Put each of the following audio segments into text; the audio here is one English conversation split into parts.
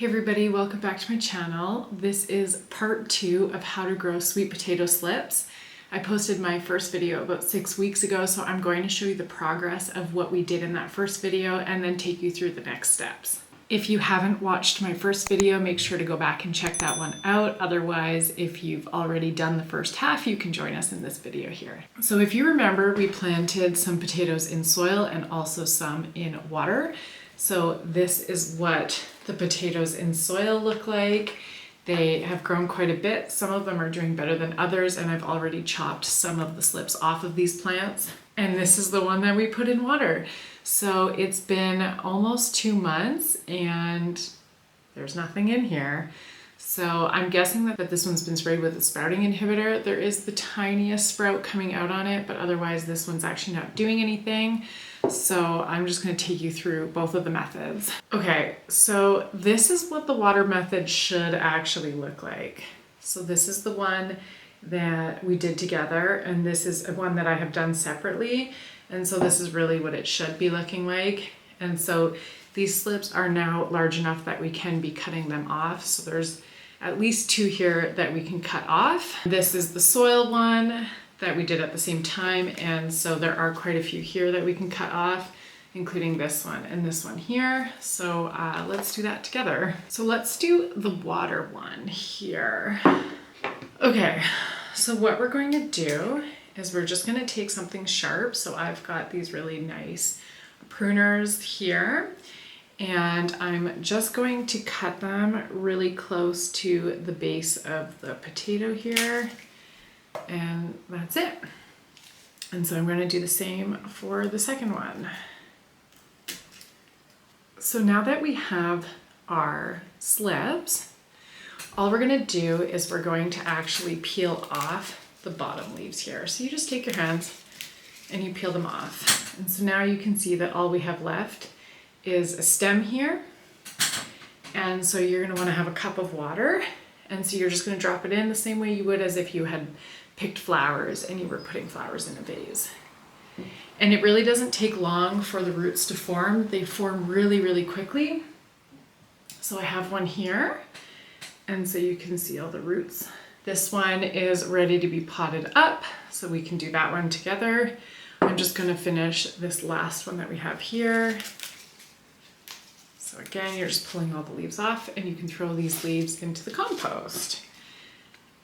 Hey everybody, welcome back to my channel. This is part 2 of how to grow sweet potato slips. I posted my first video about 6 weeks ago, so I'm going to show you the progress of what we did in that first video and then take you through the next steps. If you haven't watched my first video, make sure to go back and check that one out. Otherwise, if you've already done the first half, you can join us in this video here. So if you remember, we planted some potatoes in soil and also some in water. So this is what the potatoes in soil look like. They have grown quite a bit. Some of them are doing better than others, and I've already chopped some of the slips off of these plants. And this is the one that we put in water. So it's been almost 2 months and there's nothing in here. So I'm guessing that this one's been sprayed with a sprouting inhibitor. There is the tiniest sprout coming out on it, but otherwise this one's actually not doing anything. So I'm just going to take you through both of the methods. Okay, so this is what the water method should actually look like. So this is the one that we did together, and this is one that I have done separately. And so this is really what it should be looking like. And so these slips are now large enough that we can be cutting them off. So there's at least 2 here that we can cut off. This is the soil one that we did at the same time, and so there are quite a few here that we can cut off, including this one and this one here. So let's do that together. So let's do the water one here. Okay, so what we're going to do is we're just going to take something sharp. So I've got these really nice pruners here, and I'm just going to cut them really close to the base of the potato here. And that's it. And so I'm going to do the same for the second one. So now that we have our slips, all we're going to do is we're going to actually peel off the bottom leaves here. So you just take your hands and you peel them off. And so now you can see that all we have left is a stem here. And so you're going to want to have a cup of water. And so you're just going to drop it in the same way you would as if you had picked flowers and you were putting flowers in a vase. And it really doesn't take long for the roots to form. They form really, really quickly. So I have one here, and so you can see all the roots. This one is ready to be potted up, so we can do that one together. I'm just going to finish this last one that we have here. So again, you're just pulling all the leaves off, and you can throw these leaves into the compost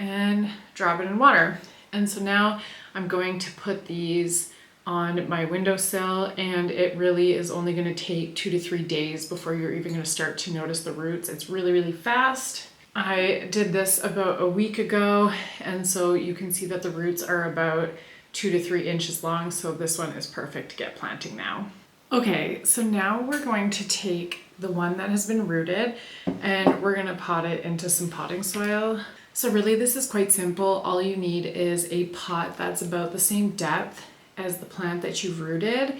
and drop it in water. And so now I'm going to put these on my windowsill, and it really is only going to take 2 to 3 days before you're even going to start to notice the roots. It's really, really fast. I did this about a week ago, and so you can see that the roots are about 2 to 3 inches long, so this one is perfect to get planting now. Okay, so now we're going to take the one that has been rooted and we're going to pot it into some potting soil. So really this is quite simple. All you need is a pot that's about the same depth as the plant that you've rooted,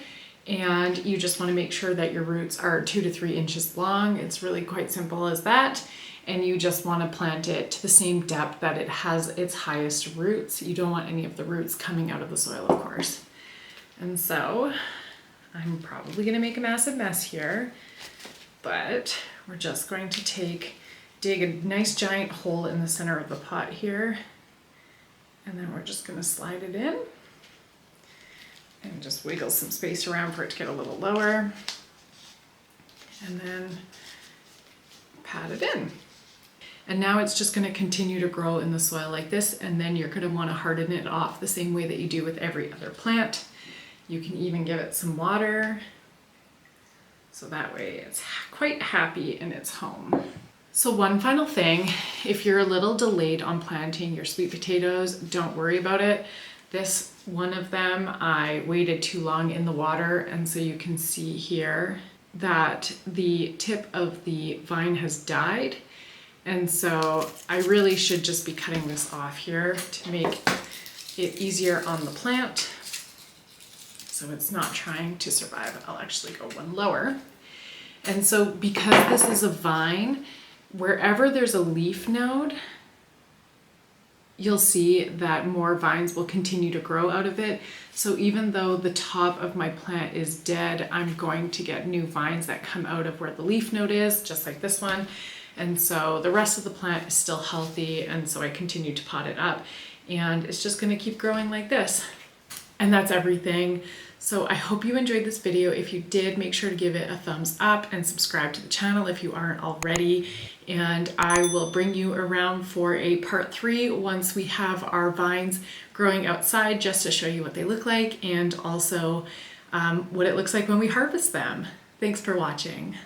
and you just want to make sure that your roots are 2 to 3 inches long. It's really quite simple as that. And you just want to plant it to the same depth that it has its highest roots. You don't want any of the roots coming out of the soil, of course. And so I'm probably going to make a massive mess here, but we're just going to dig a nice giant hole in the center of the pot here, and then we're just going to slide it in and just wiggle some space around for it to get a little lower, and then pat it in. And now it's just going to continue to grow in the soil like this, and then you're going to want to harden it off the same way that you do with every other plant. You can even give it some water, so that way it's quite happy in its home. So one final thing, if you're a little delayed on planting your sweet potatoes, don't worry about it. This one of them, I waited too long in the water, and so you can see here that the tip of the vine has died. And so I really should just be cutting this off here to make it easier on the plant, so it's not trying to survive. I'll actually go one lower. And so because this is a vine, wherever there's a leaf node, you'll see that more vines will continue to grow out of it. So even though the top of my plant is dead, I'm going to get new vines that come out of where the leaf node is, just like this one. And so the rest of the plant is still healthy, and so I continue to pot it up, and it's just gonna keep growing like this. And that's everything. So I hope you enjoyed this video. If you did, make sure to give it a thumbs up and subscribe to the channel if you aren't already. And I will bring you around for a part 3 once we have our vines growing outside, just to show you what they look like, and also what it looks like when we harvest them. Thanks for watching.